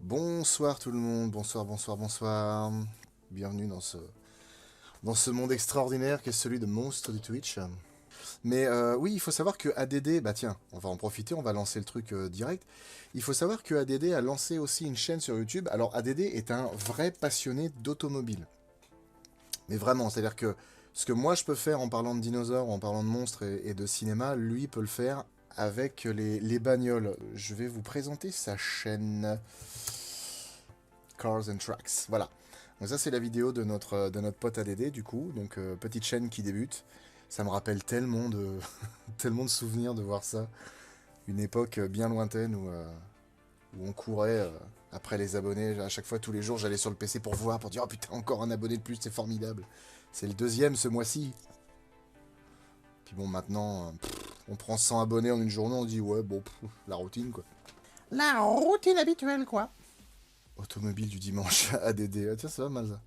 Bonsoir tout le monde, bonsoir, bonsoir, bonsoir. Bienvenue dans ce monde extraordinaire qu'est celui de monstres du Twitch. Mais oui, il faut savoir que ADD, bah tiens, on va en profiter, on va lancer le truc direct. Il faut savoir que ADD a lancé aussi une chaîne sur YouTube. Alors ADD est un vrai passionné d'automobile. Mais vraiment, c'est-à-dire que ce que moi je peux faire en parlant de dinosaures, en parlant de monstres et de cinéma, lui peut le faire avec les bagnoles. Je vais vous présenter sa chaîne Cars and Tracks. Voilà. Donc ça c'est la vidéo de notre pote ADD du coup. Donc petite chaîne qui débute. Ça me rappelle tellement de, tellement de souvenirs de voir ça. Une époque bien lointaine où on courait après les abonnés. À chaque fois, tous les jours, j'allais sur le PC pour voir, pour dire oh putain, encore un abonné de plus, c'est formidable. C'est le deuxième ce mois-ci. Puis bon, maintenant, on prend 100 abonnés en une journée, on dit ouais, bon, la routine quoi. La routine habituelle quoi. Automobile du dimanche, ADD. Ah, tiens, ça va mal ça.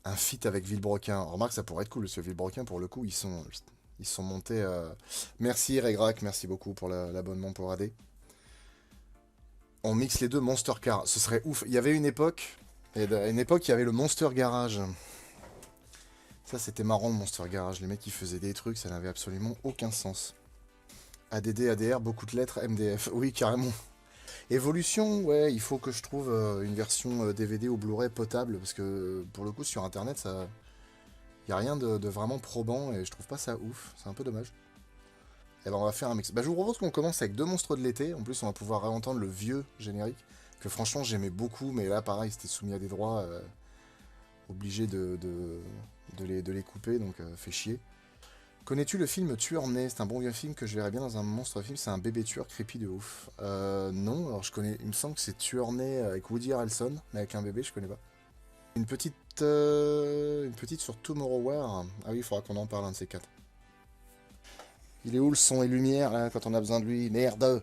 Un feat avec Villebrequin. Remarque, ça pourrait être cool, parce que Villebrequin, pour le coup, ils sont montés. Merci Regrac, merci beaucoup pour l'abonnement pour AD. On mixe les deux Monster Car, ce serait ouf. Il y avait une époque, il y avait le Monster Garage. Ça, c'était marrant le Monster Garage. Les mecs, qui faisaient des trucs, ça n'avait absolument aucun sens. ADD, ADR, beaucoup de lettres, MDF. Oui, carrément. Évolution, ouais, il faut que je trouve une version DVD ou Blu-ray potable, parce que pour le coup, sur Internet, ça, y a rien de vraiment probant, et je trouve pas ça ouf. C'est un peu dommage. Et ben, on va faire un mix. Bah, je vous propose qu'on commence avec deux monstres de l'été. En plus, on va pouvoir réentendre le vieux générique, que franchement, j'aimais beaucoup, mais là, pareil, c'était soumis à des droits, obligé de les couper, donc fait chier. Connais-tu le film Tueur-né? C'est un bon vieux film que je verrais bien dans un monstre film. C'est un bébé tueur creepy de ouf. Non, alors je connais. Il me semble que c'est Tueur-né avec Woody Harrelson, mais avec un bébé, je connais pas. Une petite sur Tomorrow War. Ah oui, il faudra qu'on en parle un de ces quatre. Il est où le son et lumière là quand on a besoin de lui? Merde!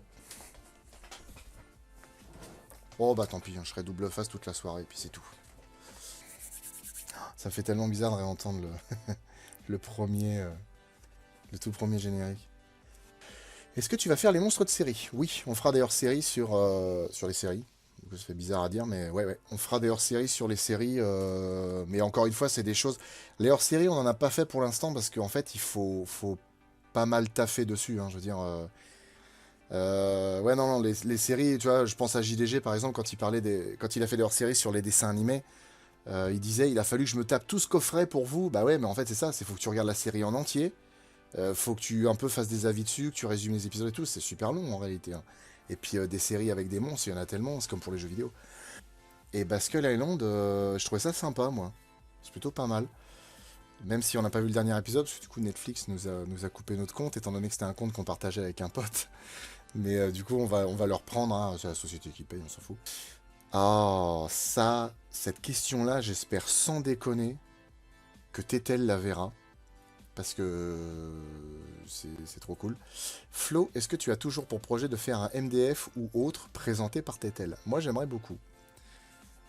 Oh bah tant pis, hein, je serai double face toute la soirée, et puis c'est tout. Ça fait tellement bizarre de réentendre le premier, le tout premier générique. Est-ce que tu vas faire les monstres de série? Oui, on fera d'ailleurs série sur les séries. Ça fait bizarre à dire, mais ouais, ouais. On fera des hors-séries sur les séries, mais encore une fois, c'est des choses. Les hors-séries, on n'en a pas fait pour l'instant parce qu'en fait, il faut pas mal taffer dessus, hein, je veux dire. Ouais, non, non, les séries, tu vois, je pense à JDG par exemple, quand il a fait des hors-séries sur les dessins animés, il disait il a fallu que je me tape tout ce coffret pour vous. Bah ouais, mais en fait, c'est ça, faut que tu regardes la série en entier. Faut que tu un peu fasses des avis dessus, que tu résumes les épisodes et tout, c'est super long en réalité, hein. Et puis des séries avec des monstres, il y en a tellement, c'est comme pour les jeux vidéo. Et Basket Island, je trouvais ça sympa moi. C'est plutôt pas mal. Même si on n'a pas vu le dernier épisode, parce que du coup Netflix nous a coupé notre compte, étant donné que c'était un compte qu'on partageait avec un pote. Mais du coup on va le reprendre, hein. C'est la société qui paye, on s'en fout. Ah, ça, cette question-là, j'espère sans déconner que Tetel la verra. Parce que c'est trop cool. Flo, est-ce que tu as toujours pour projet de faire un MDF ou autre présenté par Tetel? Moi, j'aimerais beaucoup.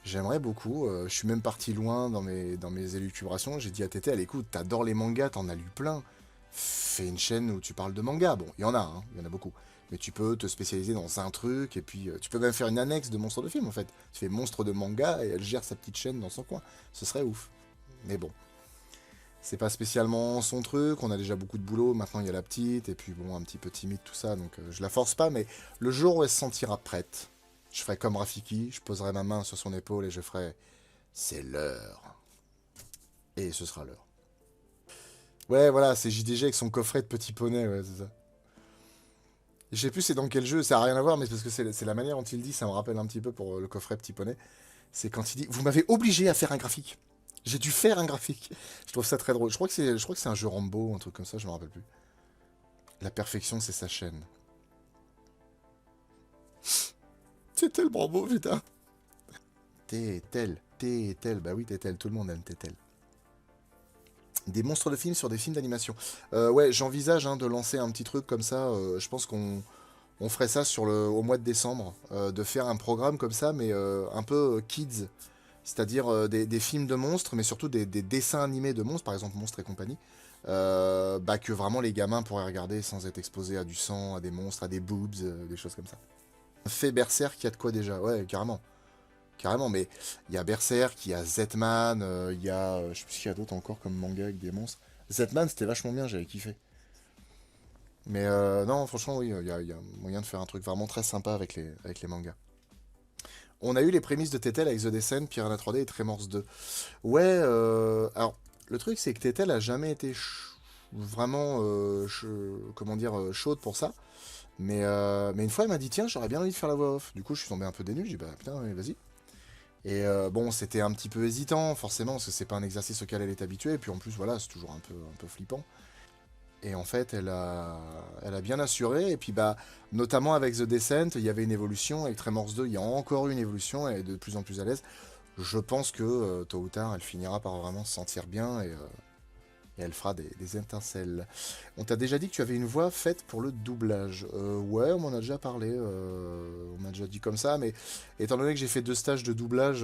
J'aimerais beaucoup. Je suis même parti loin dans mes élucubrations. J'ai dit à Tetel, écoute, t'adores les mangas, t'en as lu plein. Fais une chaîne où tu parles de mangas. Bon, il y en a, hein, il y en a beaucoup. Mais tu peux te spécialiser dans un truc, et puis tu peux même faire une annexe de monstres de film, en fait. Tu fais monstre de manga, et elle gère sa petite chaîne dans son coin. Ce serait ouf. Mais bon. C'est pas spécialement son truc, on a déjà beaucoup de boulot, maintenant il y a la petite, et puis bon, un petit peu timide tout ça, donc je la force pas, mais le jour où elle se sentira prête, je ferai comme Rafiki, je poserai ma main sur son épaule et je ferai c'est l'heure. Et ce sera l'heure. Ouais, voilà, c'est JDG avec son coffret de petit poney, ouais, c'est ça. Je sais plus c'est dans quel jeu, ça a rien à voir, mais c'est parce que c'est la manière dont il dit, ça me rappelle un petit peu pour le coffret petit poney. C'est quand il dit vous m'avez obligé à faire un graphique. J'ai dû faire un graphique. Je trouve ça très drôle. Je crois que c'est un jeu Rambo, un truc comme ça, je me rappelle plus. La perfection, c'est sa chaîne. C'est tel bravo, putain. T'es tel. Bah oui, t'es tel. Tout le monde aime t'es tel. Des monstres de films sur des films d'animation. Ouais, j'envisage de lancer un petit truc comme ça. Je pense qu'on ferait ça au mois de décembre. De faire un programme comme ça, mais un peu kids. C'est-à-dire des films de monstres, mais surtout des dessins animés de monstres, par exemple Monstres et compagnie, bah, que vraiment les gamins pourraient regarder sans être exposés à du sang, à des monstres, à des boobs, des choses comme ça. Fait Berserk, il y a de quoi déjà, ouais, carrément. carrément, mais il y a Berserk, il y a Zetman, il y a... je sais plus s'il y a d'autres encore comme manga avec des monstres. Zetman, c'était vachement bien, j'avais kiffé. Mais non, franchement, oui, il y a moyen de faire un truc vraiment très sympa avec les mangas. On a eu les prémices de Tetel avec The Descent, Piranha 3D et Tremors 2. Ouais, alors, le truc, c'est que Tetel a jamais été vraiment, comment dire, chaude pour ça. Mais une fois, elle m'a dit, tiens, j'aurais bien envie de faire la voix off. Du coup, je suis tombé un peu dénu, j'ai dit, bah putain, ouais, vas-y. Et bon, c'était un petit peu hésitant, forcément, parce que c'est pas un exercice auquel elle est habituée. Et puis en plus, voilà, c'est toujours un peu flippant. Et en fait, elle a bien assuré. Et puis, bah, notamment avec The Descent, il y avait une évolution. Avec Tremors 2, il y a encore eu une évolution. Elle est de plus en plus à l'aise. Je pense que tôt ou tard, elle finira par vraiment se sentir bien. Et elle fera des étincelles. On t'a déjà dit que tu avais une voix faite pour le doublage. Ouais, on m'en a déjà parlé. On m'a déjà dit comme ça. Mais étant donné que j'ai fait 2 stages de doublage,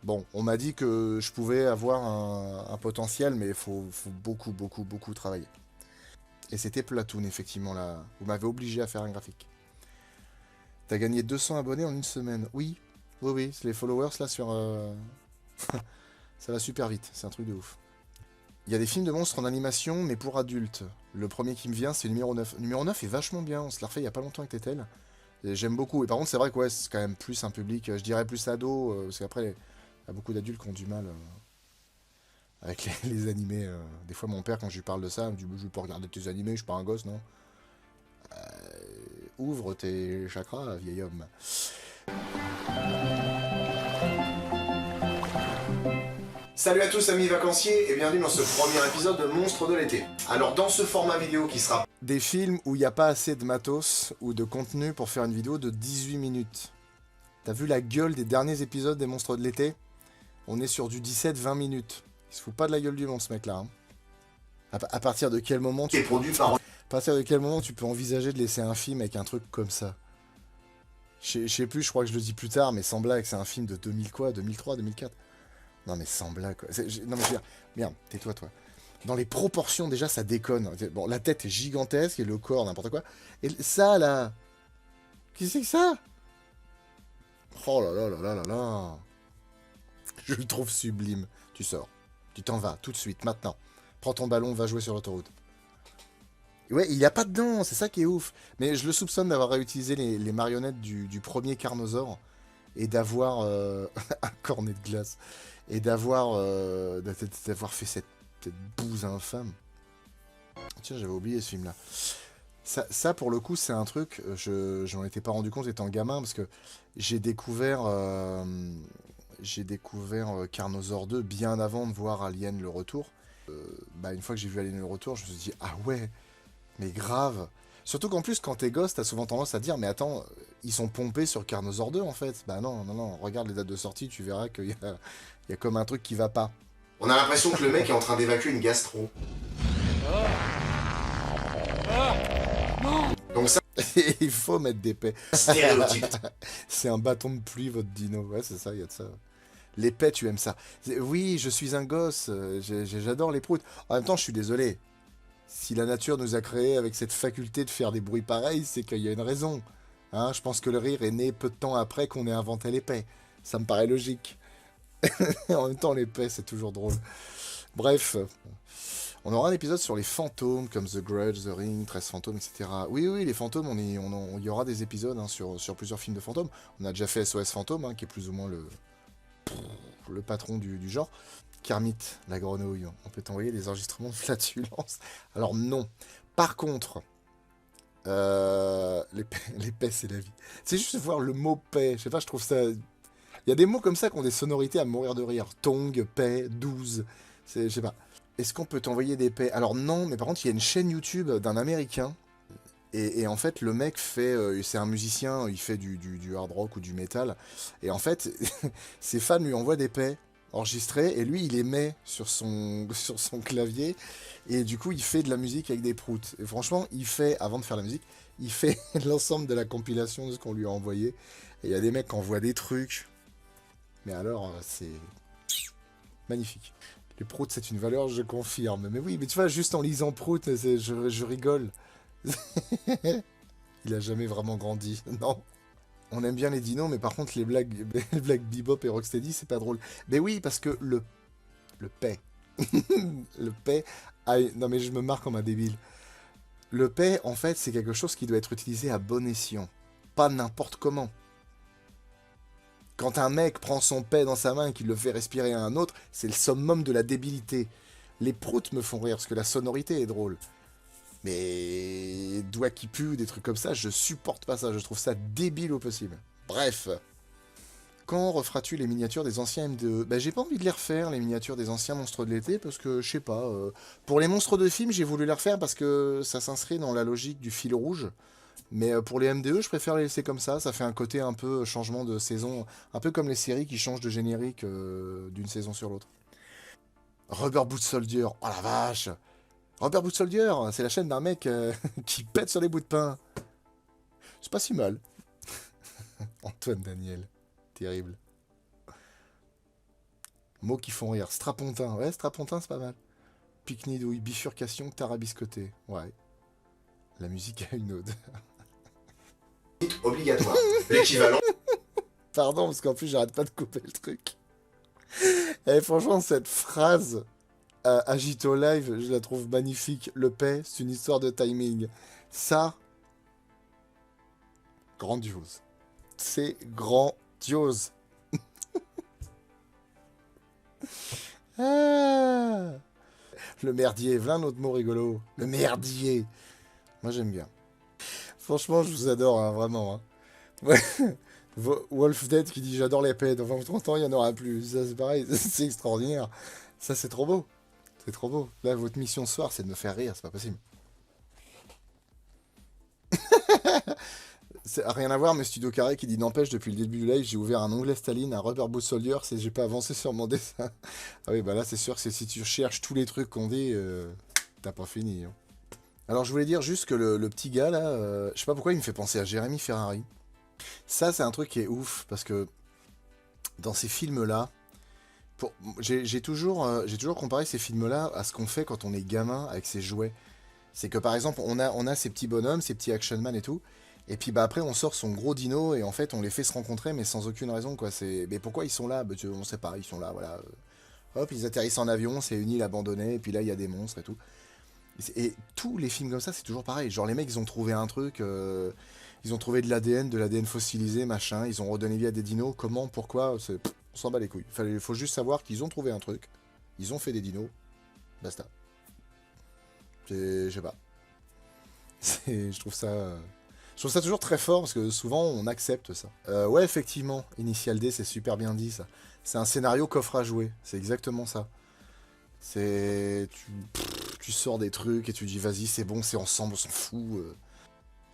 bon, on m'a dit que je pouvais avoir un potentiel, mais il faut beaucoup, beaucoup, beaucoup travailler. Et c'était Platoon, effectivement, là. Vous m'avez obligé à faire un graphique. T'as gagné 200 abonnés en une semaine. Oui, oui, oui. Les followers, là, sur... ça va super vite. C'est un truc de ouf. Il y a des films de monstres en animation, mais pour adultes. Le premier qui me vient, c'est numéro 9. Numéro 9 est vachement bien. On se l'a refait il y a pas longtemps avec Tetel. Et j'aime beaucoup. Et par contre, c'est vrai que ouais, c'est quand même plus un public, je dirais plus ado, parce qu'après, il y a beaucoup d'adultes qui ont du mal avec les animés. Des fois, mon père, quand je lui parle de ça, il me dit, je veux pas regarder tes animés, je suis pas un gosse, non. Ouvre tes chakras, vieil homme. Salut à tous amis vacanciers et bienvenue dans ce premier épisode de Monstres de l'été. Alors dans ce format vidéo qui sera des films où il n'y a pas assez de matos ou de contenu pour faire une vidéo de 18 minutes. T'as vu la gueule des derniers épisodes des Monstres de l'été? On est sur du 17-20 minutes. Il se fout pas de la gueule du monde ce mec là. Hein. À partir de quel moment tu... À partir de quel moment tu peux envisager de laisser un film avec un truc comme ça? Je sais plus, je crois que je le dis plus tard, mais sans blague, c'est un film de 2000 quoi, 2003, 2004. Non mais sans blague quoi. Non mais je veux dire, merde, tais-toi toi. Dans les proportions déjà ça déconne. Bon, la tête est gigantesque et le corps n'importe quoi. Et ça là, qu'est-ce que c'est que ça? Oh là là là là là là. Je le trouve sublime. Tu sors, tu t'en vas tout de suite maintenant. Prends ton ballon, va jouer sur l'autoroute. Ouais, il n'y a pas dedans, c'est ça qui est ouf. Mais je le soupçonne d'avoir réutilisé les marionnettes du premier Carnosaure et d'avoir un cornet de glace et d'avoir fait cette bouse infâme. Tiens, j'avais oublié ce film-là. Ça, pour le coup, c'est un truc, je m'en étais pas rendu compte étant gamin, parce que j'ai découvert Carnosaure 2 bien avant de voir Alien le Retour. Une fois que j'ai vu Alien le Retour, je me suis dit, ah ouais, mais grave. Surtout qu'en plus, quand t'es gosse, t'as souvent tendance à dire, mais attends, ils sont pompés sur Carnosaure 2 en fait. Bah non, non, non, regarde les dates de sortie, tu verras qu'il y a comme un truc qui va pas. On a l'impression que le mec est en train d'évacuer une gastro. Donc ça, il faut mettre des paix. Stéréotype. C'est un bâton de pluie, votre dino. Ouais, c'est ça, il y a de ça. Les paix, tu aimes ça. Oui, je suis un gosse, j'adore les proutes. En même temps, je suis désolé. Si la nature nous a créés avec cette faculté de faire des bruits pareils, c'est qu'il y a une raison. Hein, je pense que le rire est né peu de temps après qu'on ait inventé l'épée. Ça me paraît logique. En même temps, l'épée, c'est toujours drôle. Bref, on aura un épisode sur les fantômes, comme The Grudge, The Ring, 13 fantômes, etc. Oui, oui, les fantômes, il y aura des épisodes hein, sur plusieurs films de fantômes. On a déjà fait SOS Fantôme, hein, qui est plus ou moins le patron du genre. Kermit, la grenouille, on peut t'envoyer des enregistrements de flatulence. Alors non. Par contre, les paix, c'est la vie. C'est juste voir le mot paix. Je sais pas, je trouve ça... Il y a des mots comme ça qui ont des sonorités à mourir de rire. Tong, paix, 12. Je sais pas. Est-ce qu'on peut t'envoyer des paix? Alors non, mais par contre, il y a une chaîne YouTube d'un Américain. Et en fait, le mec fait... c'est un musicien, il fait du hard rock ou du métal. Et en fait, ses fans lui envoient des paix enregistré et lui il les met sur son clavier et du coup il fait de la musique avec des proutes et franchement il fait, avant de faire la musique, il fait l'ensemble de la compilation de ce qu'on lui a envoyé et il y a des mecs qui envoient des trucs mais alors c'est magnifique. Les proutes c'est une valeur, je confirme, mais oui mais tu vois juste en lisant prout je rigole. Il a jamais vraiment grandi, non. On aime bien les dinos, mais par contre, les blagues, les blagues Bebop et Rocksteady, c'est pas drôle. Mais oui, parce que le paix. Le paix. Non, mais je me marre comme un débile. Le paix, en fait, c'est quelque chose qui doit être utilisé à bon escient. Pas n'importe comment. Quand un mec prend son paix dans sa main et qu'il le fait respirer à un autre, c'est le summum de la débilité. Les proutes me font rire parce que la sonorité est drôle. Mais doigts qui puent, des trucs comme ça, je supporte pas ça. Je trouve ça débile au possible. Bref. Quand referas-tu les miniatures des anciens MDE? Bah, j'ai pas envie de les refaire, les miniatures des anciens monstres de l'été, parce que, je sais pas, pour les monstres de film, j'ai voulu les refaire parce que ça s'inscrit dans la logique du fil rouge. Mais pour les MDE, je préfère les laisser comme ça fait un côté un peu changement de saison, un peu comme les séries qui changent de générique d'une saison sur l'autre. Rubber Boot Soldier, oh la vache! Rubber Boot Soldier, c'est la chaîne d'un mec qui pète sur les bouts de pain. C'est pas si mal. Antoine Daniel, terrible. Mots qui font rire. Strapontin. Ouais, strapontin, c'est pas mal. Pique-nidouille, bifurcation, tarabiscoté. Ouais. La musique a une ode. Obligatoire. L'équivalent. Pardon, parce qu'en plus, j'arrête pas de couper le truc. Et franchement, cette phrase Agito Live, je la trouve magnifique. Le paix, c'est une histoire de timing. Ça, grandiose. C'est grandiose. Ah, le merdier, voilà un autre mot rigolo. Le merdier. Moi j'aime bien. Franchement, je vous adore, hein, vraiment. Hein. Ouais. Wolf Dead qui dit j'adore les pets. Dans 20 ou 30 ans, il n'y en aura plus. Ça, c'est pareil, c'est extraordinaire. Ça, c'est trop beau. C'est trop beau. Là, votre mission ce soir, c'est de me faire rire, c'est pas possible. Rien à voir, mais Studio Carré qui dit n'empêche, depuis le début du live, j'ai ouvert un onglet Staline, un Rubber Boot Soldier, c'est j'ai pas avancé sur mon dessin. Ah oui, bah là, c'est sûr que si tu cherches tous les trucs qu'on dit, t'as pas fini. Hein. Alors, je voulais dire juste que le petit gars, là, je sais pas pourquoi il me fait penser à Jérémy Ferrari. Ça, c'est un truc qui est ouf, parce que dans ces films-là, j'ai toujours comparé ces films-là à ce qu'on fait quand on est gamin avec ses jouets. C'est que par exemple, on a ces petits bonhommes, ces petits action man et tout, et puis bah après on sort son gros dino et en fait on les fait se rencontrer mais sans aucune raison quoi. Mais pourquoi ils sont là? Bah, on sait pas, ils sont là, voilà. Hop, ils atterrissent en avion, c'est une île abandonnée, et puis là il y a des monstres et tout. Et tous les films comme ça, c'est toujours pareil. Genre les mecs ils ont trouvé un truc, ils ont trouvé de l'ADN fossilisé, machin, ils ont redonné vie à des dinos. Comment, pourquoi, on s'en bat les couilles. Faut juste savoir qu'ils ont trouvé un truc, ils ont fait des dinos, basta. Je sais pas. Je trouve ça toujours très fort parce que souvent on accepte ça. Ouais, effectivement, Initial D, c'est super bien dit ça. C'est un scénario qu'offre à jouer, c'est exactement ça. Tu sors des trucs et tu dis vas-y, c'est bon, c'est ensemble, on s'en fout.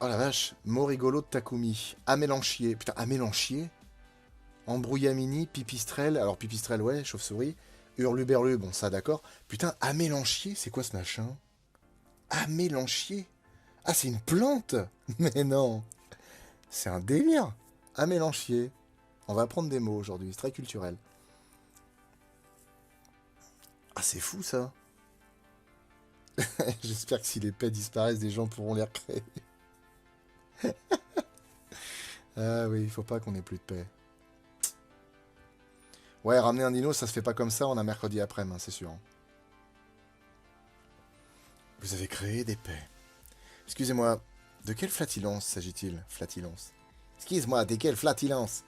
Oh la vache, mot rigolo de Takumi. Amélanchier. Putain, Amélanchier. Embrouillamini, pipistrelle. Alors pipistrelle, ouais, chauve-souris. Hurluberlu, bon ça d'accord. Putain, Amélanchier, c'est quoi ce machin? Amélanchier? Ah, c'est une plante? Mais non. C'est un délire. Amélanchier. On va apprendre des mots aujourd'hui, c'est très culturel. Ah, c'est fou ça. J'espère que si les paix disparaissent, des gens pourront les recréer. Ah oui, il faut pas qu'on ait plus de paix. Ouais, ramener un dino, ça se fait pas comme ça, on a mercredi après-midi, c'est sûr. Vous avez créé des paix. Excusez-moi, de quelle flatulence s'agit-il? Flatulence. Excuse-moi, de quelle flatulence?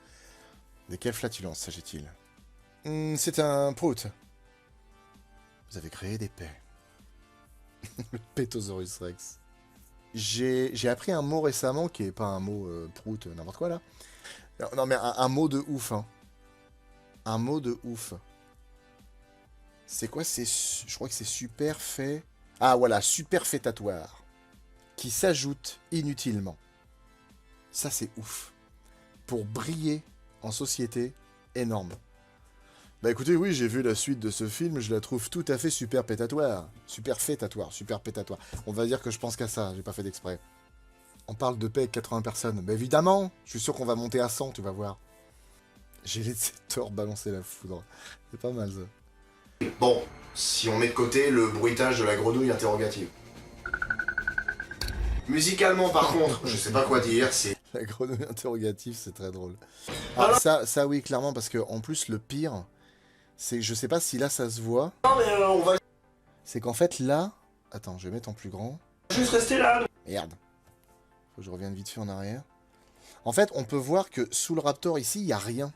De quelle flatulence s'agit-il? C'est un prout. Vous avez créé des paix. Le Pétosaurus Rex. J'ai appris un mot récemment qui est pas un mot prout, n'importe quoi là. Non mais un mot de ouf, hein. Un mot de ouf. C'est quoi? Je crois que c'est super fait. Ah voilà, superfétatoire. Qui s'ajoute inutilement. Ça c'est ouf. Pour briller en société, énorme. Bah écoutez, oui, j'ai vu la suite de ce film, je la trouve tout à fait super pétatoire. Super fétatoire, super pétatoire. On va dire que je pense qu'à ça, j'ai pas fait d'exprès. On parle de paix avec 80 personnes. Bah évidemment, je suis sûr qu'on va monter à 100, tu vas voir. J'ai laissé Thor balancer la foudre. C'est pas mal ça. Bon, si on met de côté le bruitage de la grenouille interrogative. Musicalement par contre, je sais pas quoi dire, c'est... La grenouille interrogative, c'est très drôle. Ah, ça oui, clairement, parce que en plus, le pire, c'est, je sais pas si là ça se voit, Non mais on va c'est qu'en fait là, attends, je vais mettre en plus grand. juste rester là. Merde. Faut que je revienne vite fait en arrière. En fait, on peut voir que sous le Raptor ici, il y a rien.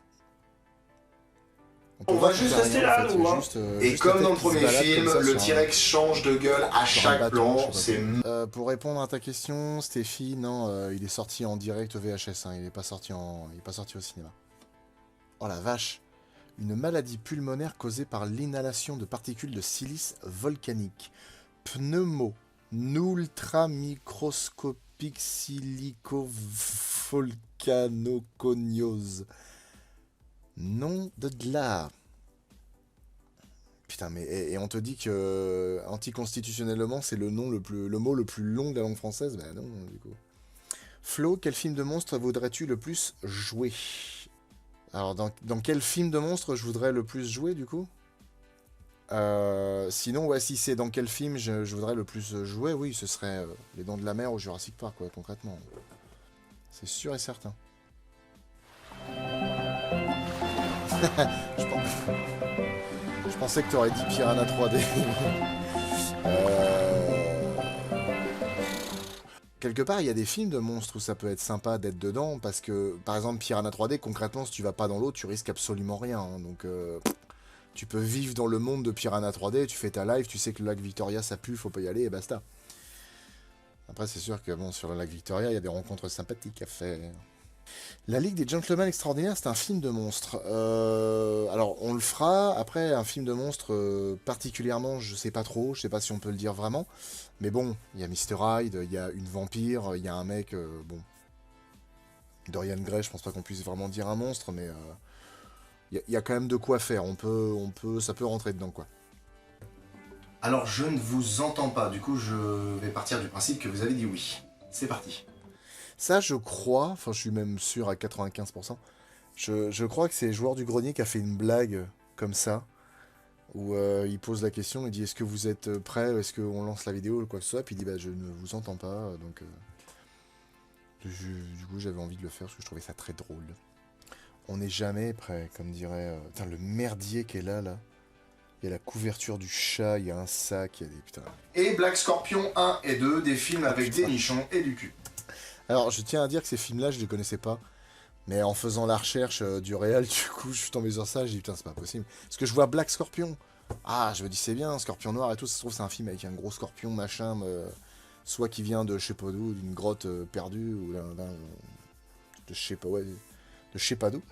On va juste rester là, nous. Hein. Et juste comme la dans le tête qui se premier balade film, comme ça le sur T-Rex change de gueule à sur un chaque bâton, plan. je sais pas C'est quoi. Pour répondre à ta question, Stéphie, non, il est sorti en direct VHS, hein, il est pas sorti au cinéma. Oh la vache! Une maladie pulmonaire causée par l'inhalation de particules de silice volcanique. Pneumo. Ultramicroscopique silicovolcanoconiose. Nom de là. Putain, mais et on te dit que anticonstitutionnellement, c'est le mot le plus long de la langue française? Bah non, du coup. Flo, quel film de monstre voudrais-tu le plus jouer? Alors, dans quel film de monstre je voudrais le plus jouer, du coup? Sinon, ouais, si c'est dans quel film je voudrais le plus jouer, oui, ce serait Les Dents de la Mer ou Jurassic Park, quoi, concrètement. C'est sûr et certain. je, pense... je pensais que tu aurais dit Piranha 3D. Quelque part, il y a des films de monstres où ça peut être sympa d'être dedans, parce que, par exemple, Piranha 3D, concrètement, si tu vas pas dans l'eau, tu risques absolument rien. Hein, donc, tu peux vivre dans le monde de Piranha 3D, tu fais ta live, tu sais que le lac Victoria, ça pue, faut pas y aller, et basta. Après, c'est sûr que, bon, sur le lac Victoria, il y a des rencontres sympathiques à faire. La Ligue des Gentlemen Extraordinaires, c'est un film de monstres. Alors, on le fera. Après, un film de monstres, particulièrement, je sais pas trop. Je sais pas si on peut le dire vraiment. Mais bon, il y a Mr. Hyde, il y a une vampire, il y a un mec... bon, Dorian Gray, je pense pas qu'on puisse vraiment dire un monstre, mais... il y a quand même de quoi faire. Ça peut rentrer dedans, quoi. Alors je ne vous entends pas, du coup je vais partir du principe que vous avez dit oui. C'est parti. Ça, je crois, enfin je suis même sûr à 95%, je crois que c'est Joueur du Grenier qui a fait une blague comme ça, où il pose la question, il dit est-ce que vous êtes prêts, est-ce qu'on lance la vidéo ou quoi que ce soit, puis il dit bah je ne vous entends pas, donc du coup j'avais envie de le faire parce que je trouvais ça très drôle. On n'est jamais prêt, comme dirait... Putain, le merdier qui est là. Il y a la couverture du chat, il y a un sac, il y a des... Putain. Et Black Scorpion 1 et 2, des films avec des nichons et du cul. Alors, je tiens à dire que ces films-là, je les connaissais pas. Mais en faisant la recherche du réel, du coup, je suis tombé sur ça, j'ai dit, putain, c'est pas possible. Parce que je vois Black Scorpion. Ah, je me dis, c'est bien, Scorpion Noir et tout, ça se trouve, c'est un film avec un gros scorpion, machin, soit qui vient de je sais pas d'où, d'une grotte perdue, ou de je sais pas, ouais, de je sais pas d'où.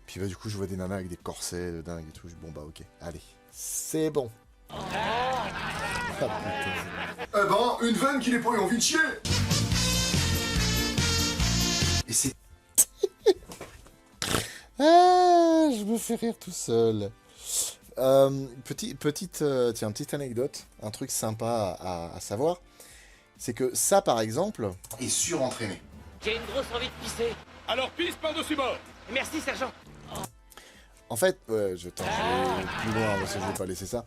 Puis bah, du coup, je vois des nanas avec des corsets de dingue et tout. Bon, bah, ok, allez, c'est bon. Ah, Eh ben, une veine qui n'est pas eu envie de chier. Et c'est... Ah, je me fais rire tout seul. Petite anecdote, un truc sympa à savoir, c'est que ça, par exemple... Et surentraîné. J'ai une grosse envie de pisser. Alors pisse par-dessus bord. Merci, sergent. En fait, ouais, je vais plus loin parce que je vais pas laisser ça.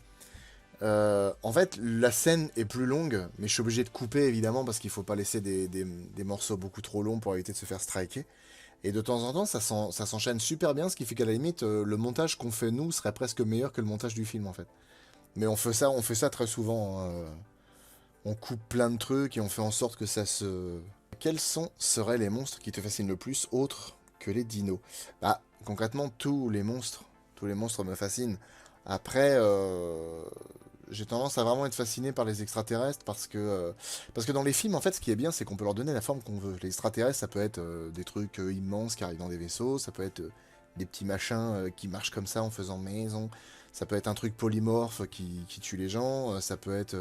En fait, la scène est plus longue, mais je suis obligé de couper évidemment parce qu'il faut pas laisser des morceaux beaucoup trop longs pour éviter de se faire striker. Et de temps en temps, ça s'enchaîne super bien, ce qui fait qu'à la limite, le montage qu'on fait nous serait presque meilleur que le montage du film en fait. Mais on fait ça très souvent. Hein. On coupe plein de trucs et on fait en sorte que ça se... Quels seraient les monstres qui te fascinent le plus, autres que les dinos? Bah, concrètement, tous les monstres me fascinent. Après, j'ai tendance à vraiment être fasciné par les extraterrestres parce que dans les films, en fait, ce qui est bien, c'est qu'on peut leur donner la forme qu'on veut. Les extraterrestres, ça peut être des trucs immenses qui arrivent dans des vaisseaux, ça peut être des petits machins qui marchent comme ça en faisant maison, ça peut être un truc polymorphe qui tue les gens, ça peut être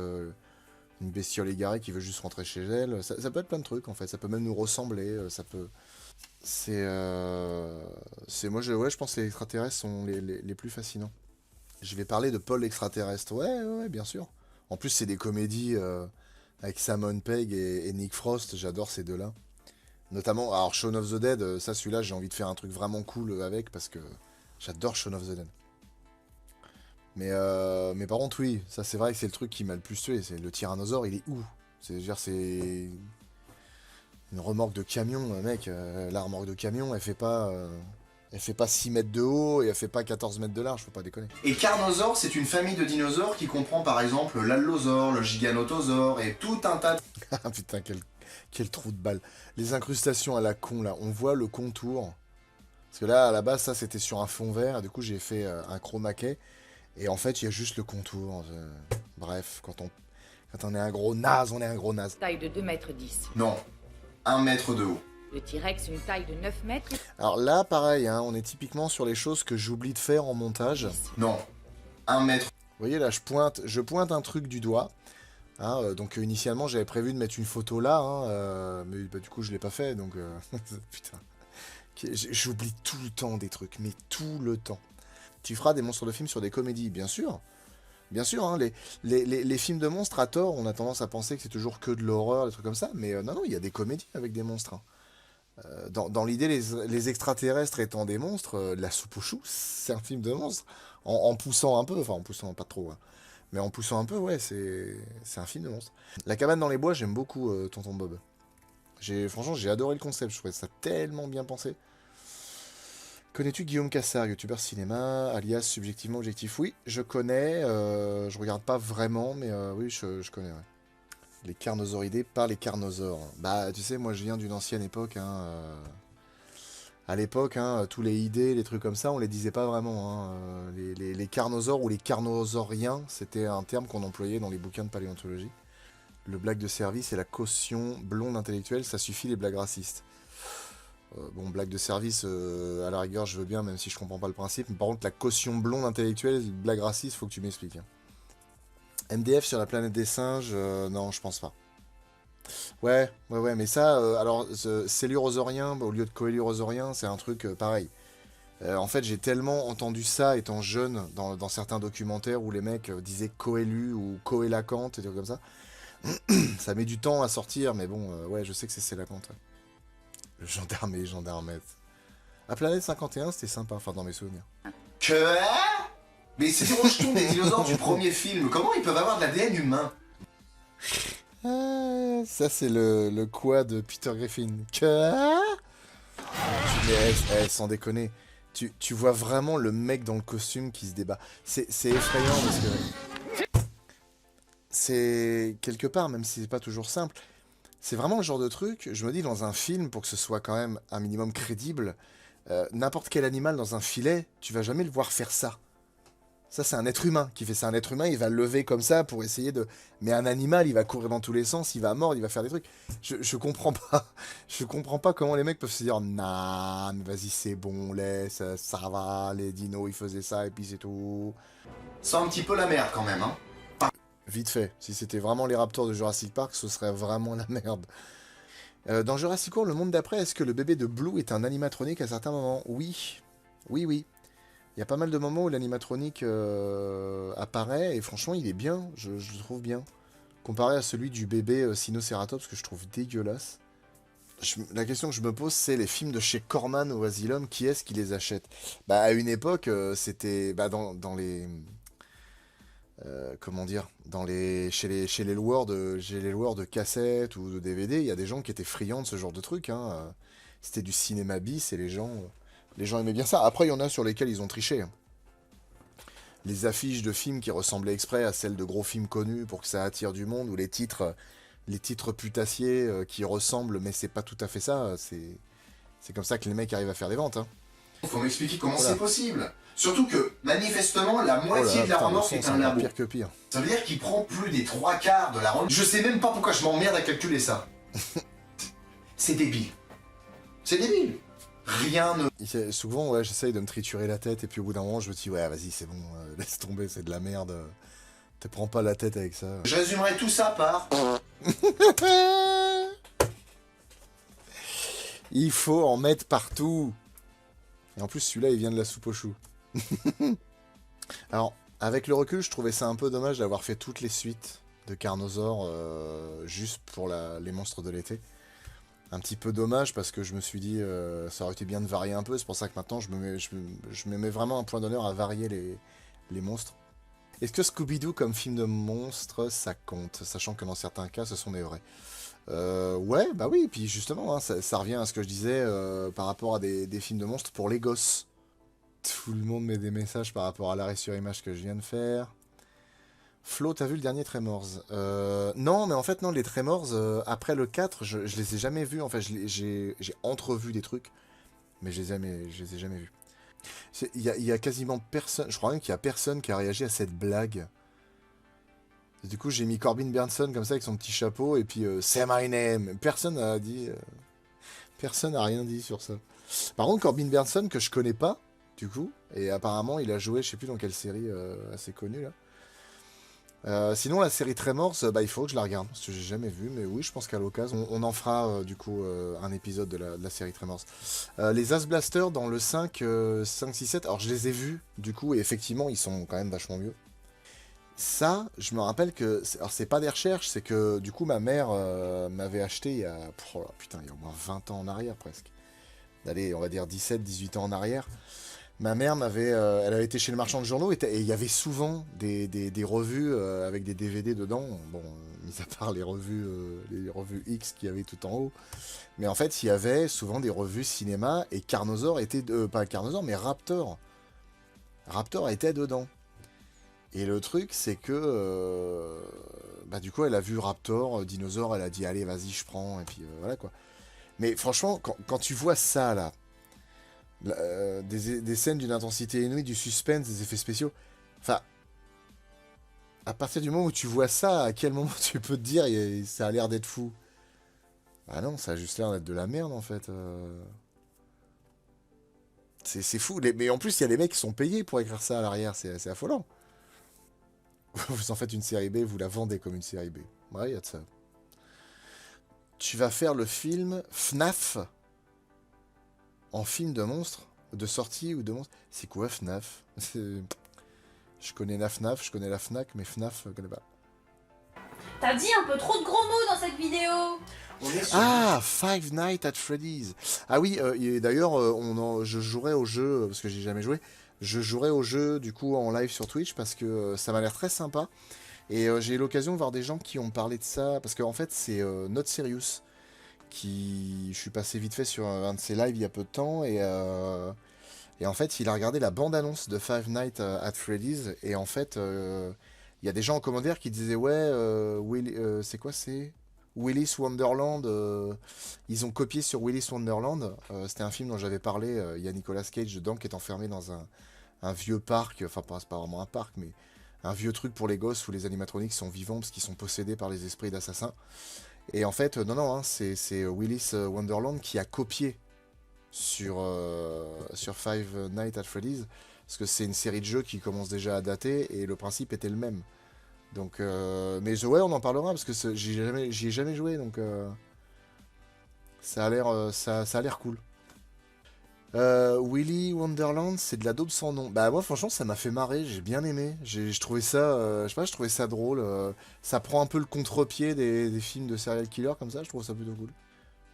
une bestiole égarée qui veut juste rentrer chez elle, ça peut être plein de trucs en fait, ça peut même nous ressembler, ça peut... Moi, je pense que les extraterrestres sont les plus fascinants. Je vais parler de Paul l'extraterrestre. Ouais, bien sûr. En plus, c'est des comédies avec Simon Pegg et Nick Frost. J'adore ces deux-là. Notamment, alors Shaun of the Dead, ça, celui-là, j'ai envie de faire un truc vraiment cool avec parce que j'adore Shaun of the Dead. Mais par contre, oui, ça, c'est vrai que c'est le truc qui m'a le plus tué. C'est le tyrannosaure, il est où? C'est Une remorque de camion, mec, la remorque de camion, elle fait pas 6 mètres de haut et elle fait pas 14 mètres de large, faut pas déconner. Et Carnosaure, c'est une famille de dinosaures qui comprend par exemple l'allosaure, le giganotosaure et tout un tas de... Ah putain, quel trou de balle. Les incrustations à la con, là, on voit le contour. Parce que là, à la base, ça, c'était sur un fond vert. Du coup, j'ai fait un chroma key. Et en fait, il y a juste le contour. Bref, quand on est un gros naze, on est un gros naze. Taille de 2 mètres 10. Non, 1 mètre de haut. Le T-Rex, une taille de 9 mètres. Alors là, pareil, hein, on est typiquement sur les choses que j'oublie de faire en montage. Non, 1 mètre. Vous voyez, là, je pointe un truc du doigt. Hein, donc initialement, j'avais prévu de mettre une photo là. Hein, mais bah, du coup, je l'ai pas fait. Donc, putain. J'oublie tout le temps des trucs, mais tout le temps. Tu feras des monstres de films sur des comédies, bien sûr. Bien sûr, hein, les films de monstres, à tort, on a tendance à penser que c'est toujours que de l'horreur, des trucs comme ça. Mais non, il y a des comédies avec des monstres. Hein. Dans l'idée, les extraterrestres étant des monstres, La Soupe aux Choux, c'est un film de monstres. En poussant un peu, enfin en poussant pas trop, hein, mais en poussant un peu, ouais, c'est un film de monstres. La cabane dans les bois, j'aime beaucoup Tonton Bob. Franchement, j'ai adoré le concept, je trouvais ça tellement bien pensé. Connais-tu Guillaume Cassard, youtubeur cinéma, alias Subjectivement Objectif? Oui, je connais, je regarde pas vraiment, mais oui, je connais, ouais. Les carnosauridés par les carnosaures. Bah, tu sais, moi je viens d'une ancienne époque, hein. À l'époque, hein, tous les idées, les trucs comme ça, on les disait pas vraiment. Hein. Les carnosaures ou les carnosauriens, c'était un terme qu'on employait dans les bouquins de paléontologie. Le blague de service et la caution blonde intellectuelle, ça suffit les blagues racistes. Bon, blague de service, à la rigueur, je veux bien, même si je comprends pas le principe. Mais par contre, la caution blonde intellectuelle, blague raciste, faut que tu m'expliques. Hein. MDF sur la planète des singes, non, je pense pas. Ouais, mais ça, alors, Célurosaurien, au lieu de Coelurosaurien, c'est un truc pareil. En fait, j'ai tellement entendu ça étant jeune dans certains documentaires où les mecs disaient Coélu ou Coélacante et des trucs comme ça. Ça met du temps à sortir, mais bon, ouais, je sais que c'est Célacante. Ouais. Le gendarme et les gendarmettes. À Planète 51, c'était sympa, enfin dans mes souvenirs. Que? Mais c'est des rejetons des dinosaures du premier film. Comment ils peuvent avoir de l'ADN humain? Ça, c'est le quoi de Peter Griffin. Que? Mais sans déconner, tu vois vraiment le mec dans le costume qui se débat. C'est effrayant parce que c'est quelque part, même si c'est pas toujours simple, c'est vraiment le genre de truc, je me dis dans un film, pour que ce soit quand même un minimum crédible, n'importe quel animal dans un filet, tu vas jamais le voir faire ça. Ça, c'est un être humain qui fait ça. Un être humain, il va lever comme ça pour essayer de... Mais un animal, il va courir dans tous les sens, il va mordre, il va faire des trucs. Je comprends pas. Je comprends pas comment les mecs peuvent se dire « Nah, mais vas-y, c'est bon, laisse, ça va, les dinos, ils faisaient ça, et puis c'est tout. » C'est un petit peu la merde quand même, hein. Vite fait. Si c'était vraiment les raptors de Jurassic Park, ce serait vraiment la merde. Dans Jurassic World, le monde d'après, est-ce que le bébé de Blue est un animatronique à certains moments? Oui. Oui. Il y a pas mal de moments où l'animatronique apparaît, et franchement, il est bien, je le trouve bien. Comparé à celui du bébé Sinnoceratops, que je trouve dégueulasse. La question que je me pose, c'est les films de chez Corman ou Asylum, qui est-ce qui les achète? Bah, à une époque, c'était dans les... comment dire, chez les loueurs de cassettes ou de DVD, il y a des gens qui étaient friands de ce genre de trucs. Hein. C'était du cinéma bis et les gens aimaient bien ça. Après, il y en a sur lesquels ils ont triché. Hein. Les affiches de films qui ressemblaient exprès à celles de gros films connus pour que ça attire du monde, ou les titres putassiers qui ressemblent, mais c'est pas tout à fait ça. C'est comme ça que les mecs arrivent à faire des ventes. Hein. Faut m'expliquer comment c'est possible. Surtout que, manifestement, la moitié de la remorque est un labo. Pire que pire. Ça veut dire qu'il prend plus des 3/4 de la remorque. Je sais même pas pourquoi je m'emmerde à calculer ça. C'est débile. C'est débile. Rien ne... Souvent, ouais, j'essaye de me triturer la tête, et puis au bout d'un moment, je me dis, ouais, vas-y, c'est bon, laisse tomber, c'est de la merde. Te prends pas la tête avec ça. Je résumerai tout ça par... Il faut en mettre partout. Et en plus, celui-là, il vient de La Soupe aux Choux. Alors, avec le recul, je trouvais ça un peu dommage d'avoir fait toutes les suites de Carnosaur juste pour les monstres de l'été. Un petit peu dommage parce que je me suis dit ça aurait été bien de varier un peu. C'est pour ça que maintenant, je me mets vraiment un point d'honneur à varier les monstres. Est-ce que Scooby-Doo comme film de monstres, ça compte? Sachant que dans certains cas, ce sont des vrais. Ouais, bah oui, puis justement, hein, ça revient à ce que je disais par rapport à des films de monstres pour les gosses. Tout le monde met des messages par rapport à l'arrêt sur image que je viens de faire. Flo, t'as vu le dernier Tremors? Non, mais en fait, non, les Tremors, après le 4, je les ai jamais vus. En fait, j'ai entrevu des trucs, mais je les ai jamais vus. Il y a quasiment personne, je crois même qu'il y a personne qui a réagi à cette blague. Et du coup, j'ai mis Corbin Bernsen comme ça avec son petit chapeau, et puis Say my name. Personne n'a dit. Personne n'a rien dit sur ça. Par contre, Corbin Bernsen, que je connais pas, du coup, et apparemment, il a joué, je sais plus dans quelle série assez connue là. Sinon, la série Tremors, bah, il faut que je la regarde, parce que j'ai jamais vu, mais oui, je pense qu'à l'occasion, on en fera du coup un épisode de la série Tremors. Les As Blasters dans le 5, 5, 6, 7, alors je les ai vus, du coup, et effectivement, ils sont quand même vachement mieux. Ça, je me rappelle que, alors c'est pas des recherches, c'est que du coup, ma mère m'avait acheté il y a, oh là, putain, il y a au moins 20 ans en arrière presque. Allez, on va dire 17, 18 ans en arrière. Ma mère elle avait été chez le marchand de journaux et il y avait souvent des revues avec des DVD dedans. Bon, mis à part les revues X qu'il y avait tout en haut. Mais en fait, il y avait souvent des revues cinéma et Carnosaur était, pas Carnosaur, mais Raptor. Raptor était dedans. Et le truc, c'est que, bah du coup, elle a vu Raptor, Dinosaure, elle a dit allez, vas-y, je prends, et puis voilà quoi. Mais franchement, quand tu vois ça là, des scènes d'une intensité inouïe, du suspense, des effets spéciaux. Enfin, à partir du moment où tu vois ça, à quel moment tu peux te dire ça a l'air d'être fou? Ah non, ça a juste l'air d'être de la merde en fait. C'est fou. Mais en plus, il y a des mecs qui sont payés pour écrire ça à l'arrière, c'est affolant. Vous en faites une série B, vous la vendez comme une série B. Ouais, il y a de ça. Tu vas faire le film FNAF en film de monstres, de sortie ou de monstres. C'est quoi FNAF? Je connais la FNAF, je connais la FNAC, mais FNAF, je connais pas. T'as dit un peu trop de gros mots dans cette vidéo. Ah, Five Nights at Freddy's. Ah oui, et d'ailleurs, je jouerai au jeu, parce que j'ai jamais joué. Je jouerai au jeu, du coup, en live sur Twitch, parce que ça m'a l'air très sympa. Et j'ai eu l'occasion de voir des gens qui ont parlé de ça, parce qu'en fait, c'est Not Serious. Je suis passé vite fait sur un de ses lives il y a peu de temps et en fait il a regardé la bande-annonce de Five Nights at Freddy's et en fait il y a des gens en commentaire qui disaient ouais c'est quoi c'est Willy's Wonderland ils ont copié sur Willy's Wonderland c'était un film dont j'avais parlé il y a Nicolas Cage dedans qui est enfermé dans un vieux parc, enfin c'est pas vraiment un parc mais un vieux truc pour les gosses où les animatroniques sont vivants parce qu'ils sont possédés par les esprits d'assassins. Et en fait, non, hein, c'est Willy's Wonderland qui a copié sur Five Nights at Freddy's, parce que c'est une série de jeux qui commence déjà à dater, et le principe était le même. Donc, mais ouais, on en parlera, parce que j'y ai jamais joué, donc ça a l'air cool. Willy Wonderland, c'est de la daube sans nom. Bah moi franchement ça m'a fait marrer, j'ai bien aimé. Je trouvais ça, je sais pas, je trouvais ça drôle. Ça prend un peu le contre-pied des films de serial killer comme ça, je trouve ça plutôt cool.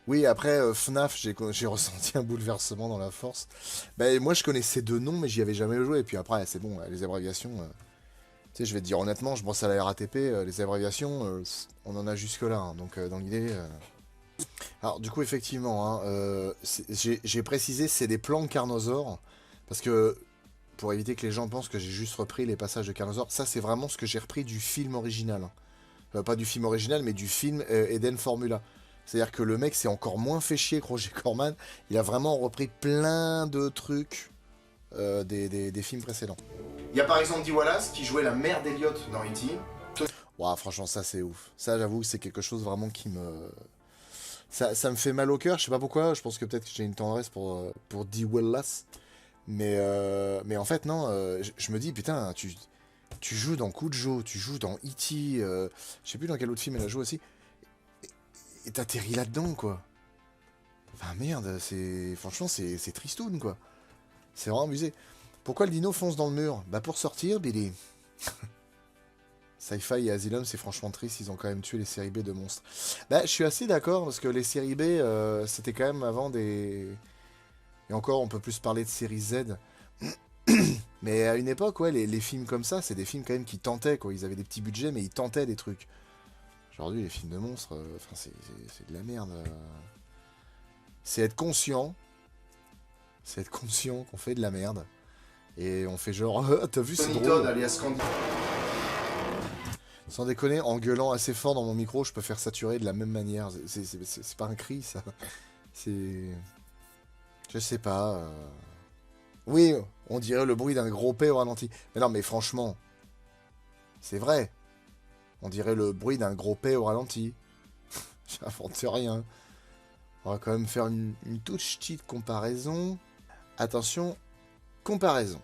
Oui, après FNAF, j'ai ressenti un bouleversement dans la force. Bah moi je connaissais deux noms mais j'y avais jamais joué. Et puis après c'est bon, les abréviations. Tu sais, je vais te dire honnêtement, je bosse à la RATP, les abréviations, on en a jusque là. Hein, donc dans l'idée. Alors du coup effectivement, hein, j'ai précisé c'est des plans de Carnosaur, parce que pour éviter que les gens pensent que j'ai juste repris les passages de Carnosaur, ça c'est vraiment ce que j'ai repris du film original. Hein. Pas du film original mais du film Eden Formula. C'est-à-dire que le mec s'est encore moins fait chier que Roger Corman, il a vraiment repris plein de trucs des films précédents. Il y a par exemple Dee Wallace qui jouait la mère d'Eliot dans E.T. Ouah, franchement ça c'est ouf. Ça j'avoue c'est quelque chose vraiment qui me... Ça me fait mal au cœur, je sais pas pourquoi, je pense que peut-être que j'ai une tendresse pour Dee Wallace. Mais en fait, non, je me dis, putain, tu joues dans Cujo, tu joues dans E.T., je sais plus dans quel autre film elle a joué aussi, et t'atterris là-dedans, quoi. Enfin, merde, franchement, c'est tristoun, quoi. C'est vraiment amusé. Pourquoi le dino fonce dans le mur? Bah pour sortir, Billy. Sci-Fi et Asylum, c'est franchement triste, ils ont quand même tué les séries B de monstres. Bah, je suis assez d'accord, parce que les séries B, c'était quand même avant des... Et encore, on peut plus parler de séries Z. Mais à une époque, ouais, les films comme ça, c'est des films quand même qui tentaient, quoi. Ils avaient des petits budgets, mais ils tentaient des trucs. Aujourd'hui, les films de monstres, enfin, c'est de la merde. C'est être conscient. C'est être conscient qu'on fait de la merde. Et on fait genre, t'as vu, c'est Tony drôle. Todd, alias Candy. Sans déconner, en gueulant assez fort dans mon micro, je peux faire saturer de la même manière. C'est pas un cri, ça. C'est... Je sais pas. Oui, on dirait le bruit d'un gros P au ralenti. Mais non, mais franchement, c'est vrai. On dirait le bruit d'un gros P au ralenti. J'invente rien. On va quand même faire une toute petite comparaison. Attention, comparaison.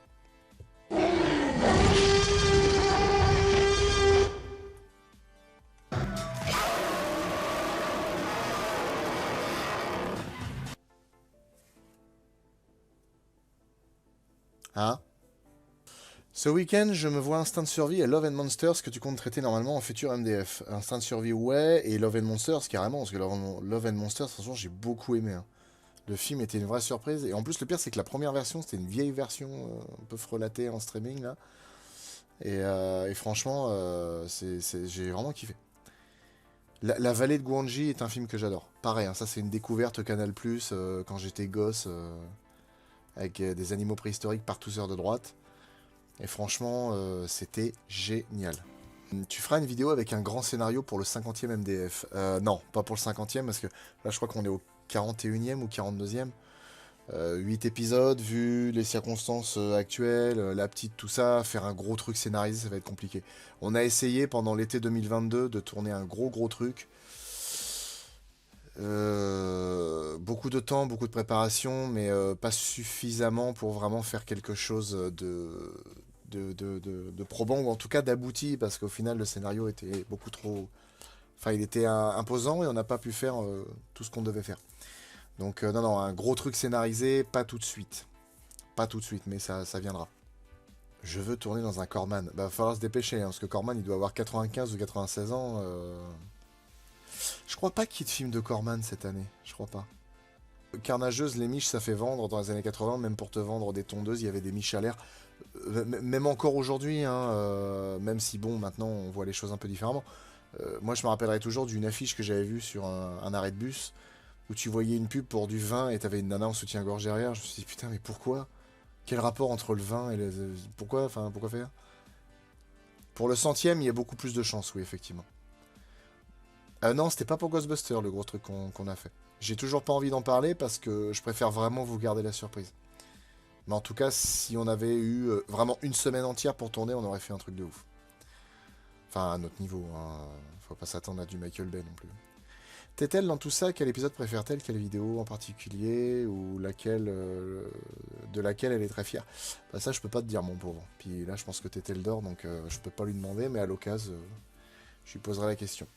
Hein? Ce week-end, je me vois Instinct de survie et Love and Monsters que tu comptes traiter normalement en futur MDF. Instinct de survie, ouais, et Love and Monsters carrément, parce que Love and Monsters, franchement, j'ai beaucoup aimé. Hein. Le film était une vraie surprise, et en plus, le pire, c'est que la première version, c'était une vieille version un peu frelatée en streaming, là. Et franchement, j'ai vraiment kiffé. La vallée de Guanji est un film que j'adore. Pareil, hein, ça, c'est une découverte Canal+, quand j'étais gosse, avec des animaux préhistoriques par tous heures de droite. Et franchement, c'était génial. Tu feras une vidéo avec un grand scénario pour le 50e MDF. Non, pas pour le 50e, parce que là, je crois qu'on est au 41e ou 42e. 8 épisodes, vu les circonstances actuelles, la petite, tout ça, faire un gros truc scénarisé, ça va être compliqué. On a essayé pendant l'été 2022 de tourner un gros truc. Beaucoup de temps, beaucoup de préparation, mais pas suffisamment pour vraiment faire quelque chose de probant, ou en tout cas d'abouti, parce qu'au final le scénario était beaucoup trop... Enfin, il était imposant et on n'a pas pu faire tout ce qu'on devait faire. Donc non, un gros truc scénarisé, pas tout de suite. Pas tout de suite, mais ça viendra. Je veux tourner dans un Corman. Bah, va falloir se dépêcher, hein, parce que Corman, il doit avoir 95 ou 96 ans. Je crois pas qu'il y ait de film de Corman cette année. Je crois pas. Carnageuse, les miches, ça fait vendre dans les années 80. Même pour te vendre des tondeuses, il y avait des miches à l'air. Même encore aujourd'hui, hein, même si, bon, maintenant, on voit les choses un peu différemment. Moi, je me rappellerai toujours d'une affiche que j'avais vue sur un arrêt de bus, où tu voyais une pub pour du vin et t'avais une nana en soutien-gorge derrière. Je me suis dit, putain, mais pourquoi? Quel rapport entre le vin et le... Pourquoi faire? Pour le 100e, il y a beaucoup plus de chance, oui, effectivement. Non, c'était pas pour Ghostbusters, le gros truc qu'on a fait. J'ai toujours pas envie d'en parler parce que je préfère vraiment vous garder la surprise. Mais en tout cas, si on avait eu vraiment une semaine entière pour tourner, on aurait fait un truc de ouf. Enfin, à notre niveau, hein. Faut pas s'attendre à du Michael Bay non plus. T'es-elle dans tout ça? Quel épisode préfère-t-elle? Quelle vidéo en particulier? Ou laquelle de laquelle elle est très fière? Bah ça, je peux pas te dire, mon pauvre. Puis là, je pense que T'es-elle dort, donc je peux pas lui demander, mais à l'occasion, je lui poserai la question.